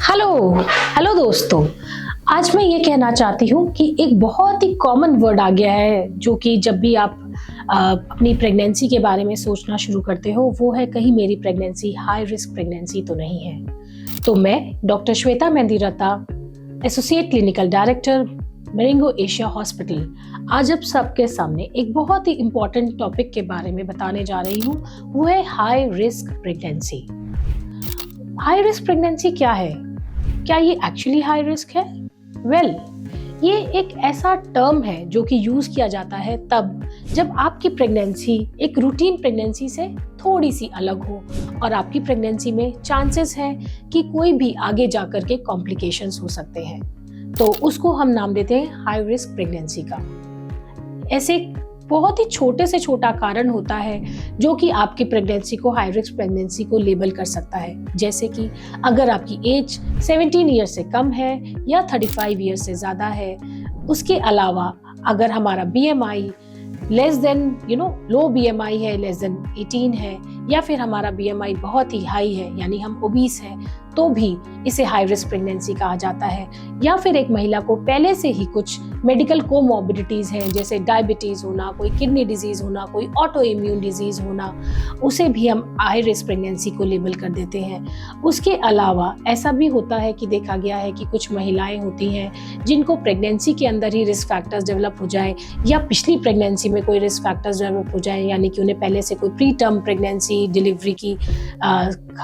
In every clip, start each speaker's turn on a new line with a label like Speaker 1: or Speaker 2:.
Speaker 1: Hello hello दोस्तों। आज मैं ये कहना चाहती हूँ कि एक बहुत ही कॉमन वर्ड आ गया है जो कि जब भी आप अपनी प्रेगनेंसी के बारे में सोचना शुरू करते हो वो है कहीं मेरी प्रेगनेंसी हाई रिस्क प्रेगनेंसी तो नहीं है। तो मैं doctor Shweta Mehndiratta, associate clinical director, Marengo Asia hospital, आज आप सबके सामने एक बहुत ही इम्पोर्टेंट टॉपिक के बारे में बताने जा रही हूँ। वो है high risk pregnancy. High risk pregnancy क्या है? क्या ये एक्चुअली हाई रिस्क है? वेल, ये एक ऐसा टर्म है जो कि यूज किया जाता है तब जब आपकी प्रेगनेंसी एक रूटीन प्रेगनेंसी से थोड़ी सी अलग हो और आपकी प्रेगनेंसी में चांसेस हैं कि कोई भी आगे जाकर के कॉम्प्लिकेशंस हो सकते हैं, तो उसको हम नाम देते हैं हाई रिस्क प्रेगनेंसी का। ऐसे बहुत ही छोटे से छोटा कारण होता है जो कि आपकी प्रेगनेंसी को हाई रिस्क प्रेगनेंसी को लेबल कर सकता है, जैसे कि अगर आपकी एज 17 ईयर से कम है या 35 ईयर से ज़्यादा है। उसके अलावा अगर हमारा BMI less than low BMI है, लेस देन 18 है, या फिर हमारा BMI बहुत ही हाई है यानी हम ओबीस हैं, तो भी इसे हाई रिस्क प्रेगनेंसी कहा जाता है। या फिर एक महिला को पहले से ही कुछ मेडिकल कोमॉर्बिडिटीज हैं, जैसे डायबिटीज होना, कोई किडनी डिजीज होना, कोई ऑटो इम्यून डिजीज होना, उसे भी हम हाई रिस्क प्रेगनेंसी को लेबल कर देते हैं। उसके अलावा ऐसा भी होता है कि देखा गया है कि कुछ महिलाएं होती हैं जिनको प्रेगनेंसी के अंदर ही रिस्क फैक्टर्स डेवलप हो जाए या पिछली प्रेगनेंसी में कोई रिस्क फैक्टर्स डेवलप हो जाए, यानी कि उन्हें पहले से कोई प्री टर्म प्रेगनेंसी डिलीवरी की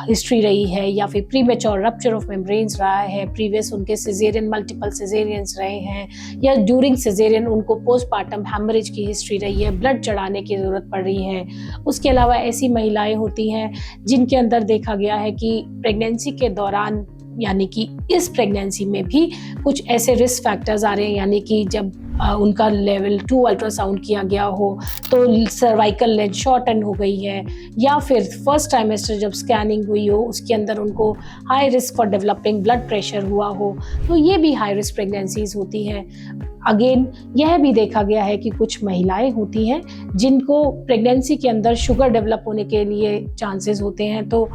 Speaker 1: हिस्ट्री रही है या फिर pre mature rupture of membranes रहा है, प्रीवियस उनके सिजेरियन मल्टीपल सिजेरियंस रहे हैं, या ड्यूरिंग सिजेरियन उनको पोस्टपार्टम हैमरेज की हिस्ट्री रही है, ब्लड चढ़ाने की ज़रूरत पड़ रही है। उसके अलावा ऐसी महिलाएं होती हैं जिनके अंदर देखा गया है कि प्रेगनेंसी के दौरान यानी कि इस प्रेगनेंसी में भी कुछ ऐसे रिस्क फैक्टर्स आ रहे हैं, यानी कि जब उनका लेवल 2 अल्ट्रासाउंड किया गया हो तो सर्वाइकल लेंथ शॉर्टन हो गई है, या फिर फर्स्ट ट्राइमेस्टर जब स्कैनिंग हुई हो उसके अंदर उनको high risk for developing blood pressure हुआ हो, तो ये भी हाई रिस्क प्रेगनेंसीज होती हैं। अगेन यह भी देखा गया है कि कुछ महिलाएं होती हैं जिनको प्रेगनेंसी के अंदर शुगर डेवलप होने के लिए चांसेस होते हैं, तो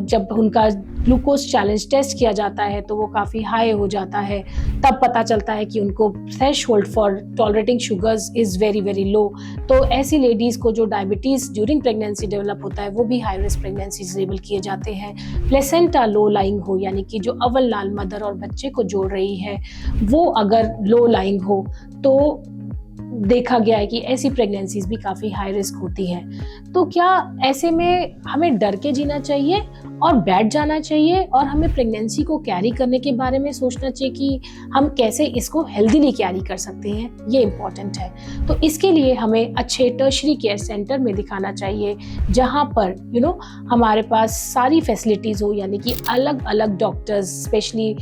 Speaker 1: जब उनका ग्लूकोज चैलेंज टेस्ट किया जाता है तो वो काफ़ी हाई हो जाता है, तब पता चलता है कि उनको threshold for tolerating sugars is very very low. तो ऐसी लेडीज़ को जो डायबिटीज़ ड्यूरिंग प्रेगनेंसी डेवलप होता है वो भी हाई रिस्क प्रेगनेंसीज लेबल किए जाते हैं। प्लेसेंटा लो लाइंग हो, यानी कि जो अव्वल लाल मदर और बच्चे को जोड़ रही है वो अगर लो लाइंग हो तो देखा गया है कि ऐसी प्रेगनेंसीज भी काफ़ी हाई रिस्क होती हैं। तो क्या ऐसे में हमें डर के जीना चाहिए और बैठ जाना चाहिए और हमें प्रेगनेंसी को कैरी करने के बारे में सोचना चाहिए कि हम कैसे इसको हेल्दीली कैरी कर सकते हैं? ये इम्पॉर्टेंट है। तो इसके लिए हमें अच्छे टर्शरी केयर सेंटर में दिखाना चाहिए जहाँ पर हमारे पास सारी फैसिलिटीज़ हो, यानी कि अलग अलग डॉक्टर्स, स्पेशली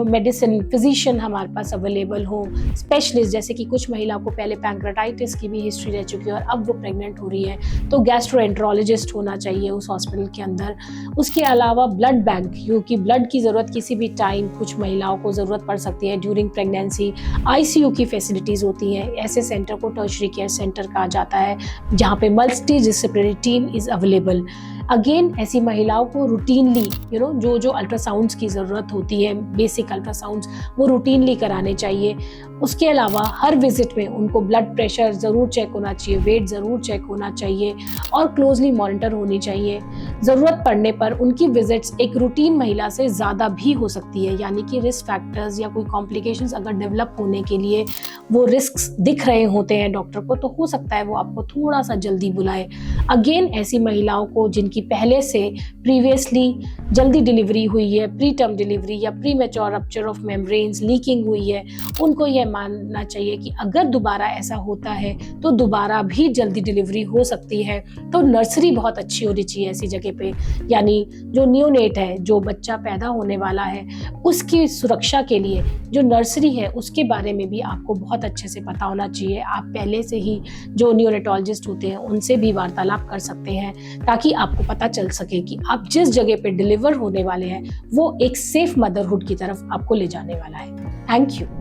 Speaker 1: मेडिसिन फिजिशियन हमारे पास अवेलेबल हो, स्पेशलिस्ट, जैसे कि कुछ महिला को पहले पैंक्रेटाइटिस की भी हिस्ट्री रह चुकी है और अब वो प्रेग्नेंट हो रही है, तो गैस्ट्रोएंट्रोलॉजिस्ट होना चाहिए उस हॉस्पिटल के अंदर। उसके अलावा ब्लड बैंक, क्योंकि ब्लड की ज़रूरत किसी भी टाइम कुछ महिलाओं को ज़रूरत पड़ सकती है ड्यूरिंग प्रेगनेंसी। ICU की फैसिलिटीज़ होती हैं, ऐसे सेंटर को टर्शरी केयर सेंटर कहा जाता है जहाँ पे multi disciplinary team is available. Again ऐसी महिलाओं को रूटीनली जो अल्ट्रासाउंड्स की ज़रूरत होती है, बेसिक अल्ट्रासाउंड्स, वो रूटीनली कराने चाहिए। उसके अलावा हर विजिट में उनको ब्लड प्रेशर ज़रूर चेक होना चाहिए, वेट ज़रूर चेक होना चाहिए और क्लोजली मॉनिटर होनी चाहिए। ज़रूरत पड़ने पर उनकी विजिट्स एक रूटीन महिला से ज़्यादा भी हो सकती है, यानी कि रिस्क फैक्टर्स या कोई कॉम्प्लिकेशंस अगर डेवलप होने के लिए वो रिस्क दिख रहे होते हैं डॉक्टर को, तो हो सकता है वो आपको थोड़ा सा जल्दी बुलाए। अगेन ऐसी महिलाओं को जिनकी पहले से प्रीवियसली जल्दी डिलीवरी हुई है, प्री टर्म डिलीवरी या pre mature rupture of membranes, leaking हुई है, उनको यह मानना चाहिए कि अगर दोबारा ऐसा होता है तो दोबारा भी जल्दी डिलीवरी हो सकती है। तो नर्सरी बहुत अच्छी होनी चाहिए ऐसी जगह पे, यानी जो न्यूनेट है, जो बच्चा पैदा होने वाला है, उसकी सुरक्षा के लिए जो नर्सरी है उसके बारे में भी आपको बहुत अच्छे से पता होना चाहिए। आप पहले से ही जो न्यूनेटोलॉजिस्ट होते हैं उनसे भी वार्तालाप कर सकते हैं ताकि आपको पता चल सके कि आप जिस जगह पे डिलीवर होने वाले हैं वो एक सेफ मदरहुड की तरफ आपको ले जाने वाला है। Thank you.